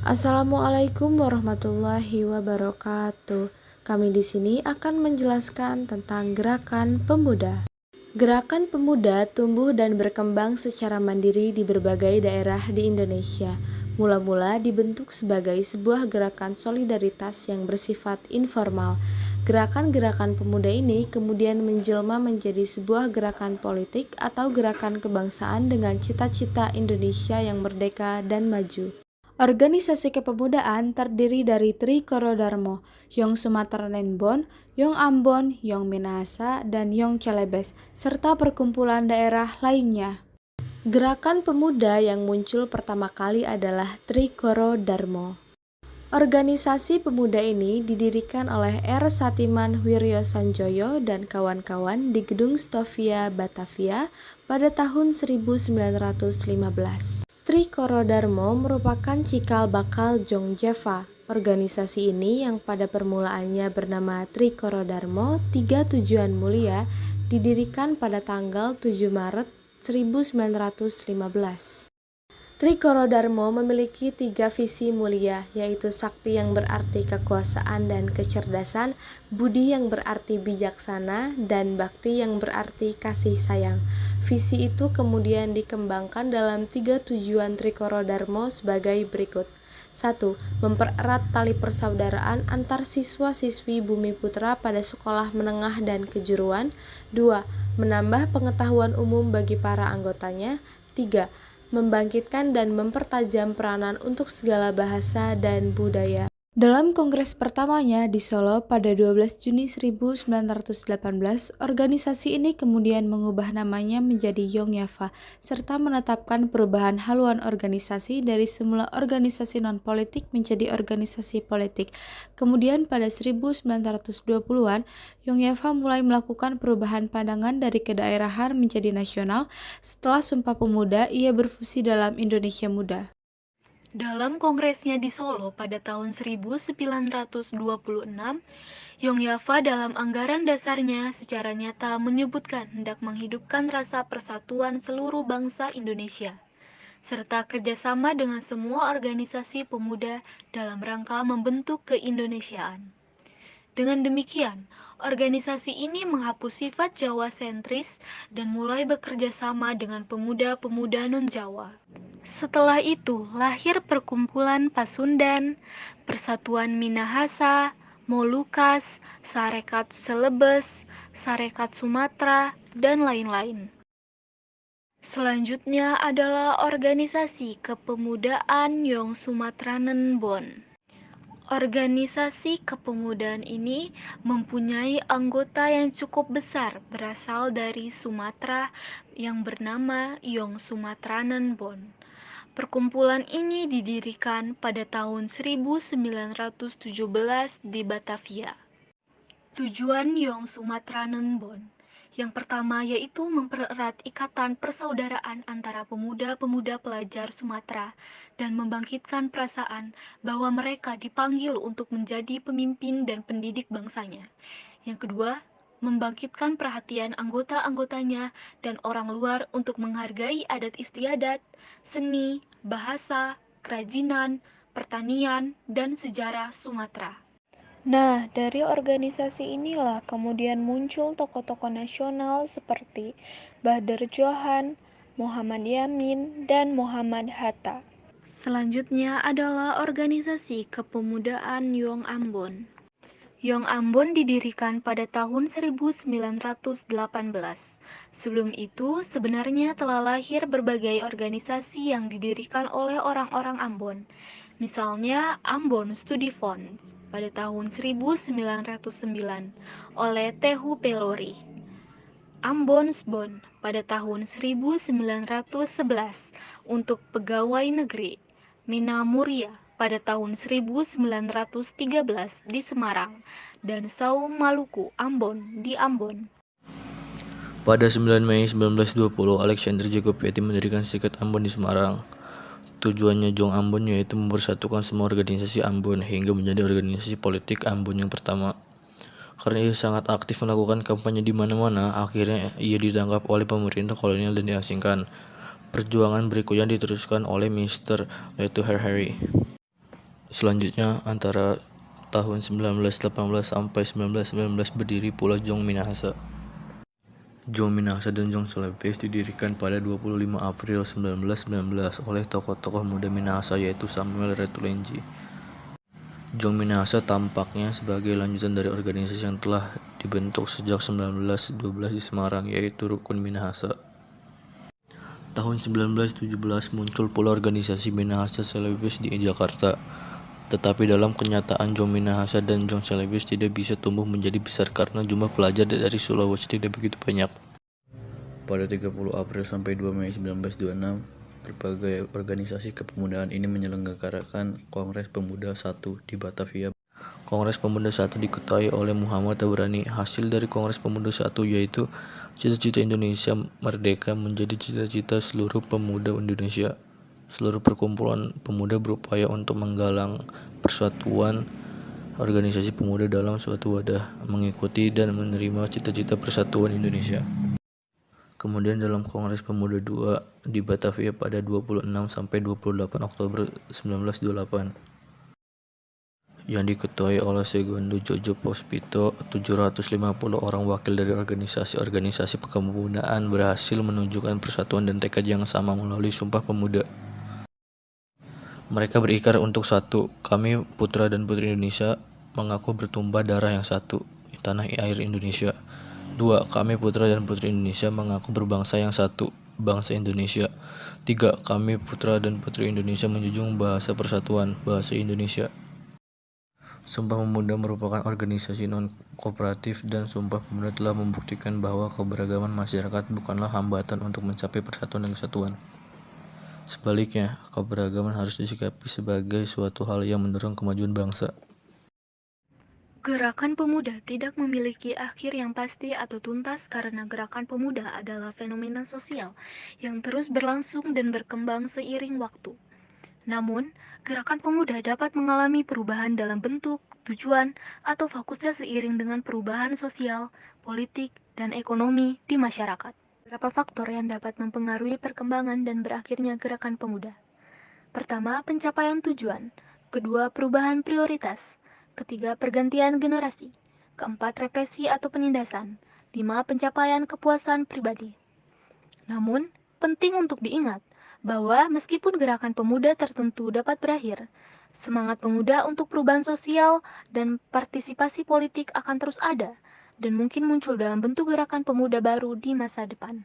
Assalamualaikum warahmatullahi wabarakatuh. Kami di sini akan menjelaskan tentang Gerakan Pemuda. Gerakan Pemuda tumbuh dan berkembang secara mandiri di berbagai daerah di Indonesia. Mula-mula dibentuk sebagai sebuah gerakan solidaritas yang bersifat informal. Gerakan-gerakan pemuda ini kemudian menjelma menjadi sebuah gerakan politik atau gerakan kebangsaan dengan cita-cita Indonesia yang merdeka dan maju. Organisasi kepemudaan terdiri dari Tri Korodharmo, Yong Sumatranenbon, Yong Ambon, Yong Minahasa, dan Yong Celebes, serta perkumpulan daerah lainnya. Gerakan pemuda yang muncul pertama kali adalah Tri Korodharmo. Organisasi pemuda ini didirikan oleh R. Satiman Wiryo Sanjoyo dan kawan-kawan di Gedung Stovia, Batavia pada tahun 1915. Tri Korodharmo merupakan cikal bakal Jong Java. Organisasi ini yang pada permulaannya bernama Tri Korodharmo Tiga Tujuan Mulia didirikan pada tanggal 7 Maret 1915. Tri Korodharmo memiliki 3 visi mulia, yaitu sakti yang berarti kekuasaan dan kecerdasan, budi yang berarti bijaksana, dan bakti yang berarti kasih sayang. Visi itu kemudian dikembangkan dalam 3 tujuan Tri Korodharmo sebagai berikut. 1. Mempererat tali persaudaraan antar siswa-siswi Bumi Putra pada sekolah menengah dan kejuruan. 2. Menambah pengetahuan umum bagi para anggotanya. 3. Membangkitkan dan mempertajam peranan untuk segala bahasa dan budaya. Dalam kongres pertamanya di Solo pada 12 Juni 1918, organisasi ini kemudian mengubah namanya menjadi Yong Java, serta menetapkan perubahan haluan organisasi dari semula organisasi non-politik menjadi organisasi politik. Kemudian pada 1920-an, Yong Java mulai melakukan perubahan pandangan dari kedaerahan menjadi nasional. Setelah Sumpah Pemuda, ia berfungsi dalam Indonesia Muda. Dalam kongresnya di Solo pada tahun 1926, Yong Java dalam anggaran dasarnya secara nyata menyebutkan hendak menghidupkan rasa persatuan seluruh bangsa Indonesia, serta kerjasama dengan semua organisasi pemuda dalam rangka membentuk keindonesiaan. Dengan demikian, organisasi ini menghapus sifat Jawa sentris dan mulai bekerja sama dengan pemuda-pemuda non-Jawa. Setelah itu, lahir perkumpulan Pasundan, Persatuan Minahasa, Molukas, Sarekat Celebes, Sarekat Sumatera, dan lain-lain. Selanjutnya adalah organisasi kepemudaan Yong Sumatranenbon. Organisasi kepemudaan ini mempunyai anggota yang cukup besar berasal dari Sumatera yang bernama Yong Sumatranenbon. Perkumpulan ini didirikan pada tahun 1917 di Batavia. Tujuan Yong Sumatranenbon yang pertama yaitu mempererat ikatan persaudaraan antara pemuda-pemuda pelajar Sumatera dan membangkitkan perasaan bahwa mereka dipanggil untuk menjadi pemimpin dan pendidik bangsanya. Yang kedua, membangkitkan perhatian anggota-anggotanya dan orang luar untuk menghargai adat istiadat, seni, bahasa, kerajinan, pertanian, dan sejarah Sumatera. Nah, dari organisasi inilah kemudian muncul tokoh-tokoh nasional seperti Bahdar Johan, Muhammad Yamin, dan Muhammad Hatta. Selanjutnya adalah organisasi kepemudaan Yong Ambon. Yong Ambon didirikan pada tahun 1918. Sebelum itu, sebenarnya telah lahir berbagai organisasi yang didirikan oleh orang-orang Ambon. Misalnya Ambon Studi Fund pada tahun 1909 oleh Tehu Pelori. Ambonsbon pada tahun 1911 untuk pegawai negeri. Mina Muria pada tahun 1913 di Semarang, dan Saum Maluku Ambon di Ambon. Pada 9 Mei 1920, Alexander Jacob Yeti mendirikan Serikat Ambon di Semarang. Tujuannya Jong Ambon yaitu mempersatukan semua organisasi Ambon hingga menjadi organisasi politik Ambon yang pertama. Karena ia sangat aktif melakukan kampanye di mana-mana, akhirnya ia ditangkap oleh pemerintah kolonial dan diasingkan. Perjuangan berikutnya diteruskan oleh Mr. Leto Harry. Selanjutnya, antara tahun 1918 sampai 1919 berdiri pula Jong Minahasa. Jong Minahasa dan Jong Celebes didirikan pada 25 April 1919 oleh tokoh-tokoh muda Minahasa yaitu Samuel Ratulenji. Jong Minahasa tampaknya sebagai lanjutan dari organisasi yang telah dibentuk sejak 1912 di Semarang yaitu Rukun Minahasa. Tahun 1917 muncul pula organisasi Minahasa Celebes di Jakarta. Tetapi dalam kenyataan Jong Minahasa dan Jong Celebes tidak bisa tumbuh menjadi besar karena jumlah pelajar dari Sulawesi tidak begitu banyak. Pada 30 April sampai 2 Mei 1926, berbagai organisasi kepemudaan ini menyelenggarakan Kongres Pemuda I di Batavia. Kongres Pemuda I diketuai oleh Muhammad Tabrani. Hasil dari Kongres Pemuda I yaitu cita-cita Indonesia merdeka menjadi cita-cita seluruh pemuda Indonesia. Seluruh perkumpulan pemuda berupaya untuk menggalang persatuan organisasi pemuda dalam suatu wadah, mengikuti dan menerima cita-cita persatuan Indonesia. Kemudian dalam Kongres Pemuda II di Batavia pada 26 sampai 28 Oktober 1928 yang diketuai oleh Segundo Jojo Puspito, 750 orang wakil dari organisasi-organisasi kepemudaan berhasil menunjukkan persatuan dan tekad yang sama melalui Sumpah Pemuda. Mereka berikrar untuk satu, kami putra dan putri Indonesia mengaku bertumpah darah yang satu, tanah air Indonesia. 2. Kami putra dan putri Indonesia mengaku berbangsa yang satu, bangsa Indonesia. 3. Kami putra dan putri Indonesia menjunjung bahasa persatuan, bahasa Indonesia. Sumpah Pemuda merupakan organisasi non-kooperatif dan Sumpah Pemuda telah membuktikan bahwa keberagaman masyarakat bukanlah hambatan untuk mencapai persatuan dan kesatuan. Sebaliknya, keberagaman harus disikapi sebagai suatu hal yang mendorong kemajuan bangsa. Gerakan pemuda tidak memiliki akhir yang pasti atau tuntas karena gerakan pemuda adalah fenomena sosial yang terus berlangsung dan berkembang seiring waktu. Namun, gerakan pemuda dapat mengalami perubahan dalam bentuk, tujuan, atau fokusnya seiring dengan perubahan sosial, politik, dan ekonomi di masyarakat. Beberapa faktor yang dapat mempengaruhi perkembangan dan berakhirnya gerakan pemuda. Pertama, pencapaian tujuan. Kedua, perubahan prioritas. Ketiga, pergantian generasi. Keempat, represi atau penindasan. 5. Pencapaian kepuasan pribadi. Namun, penting untuk diingat bahwa meskipun gerakan pemuda tertentu dapat berakhir, semangat pemuda untuk perubahan sosial dan partisipasi politik akan terus ada dan mungkin muncul dalam bentuk gerakan pemuda baru di masa depan.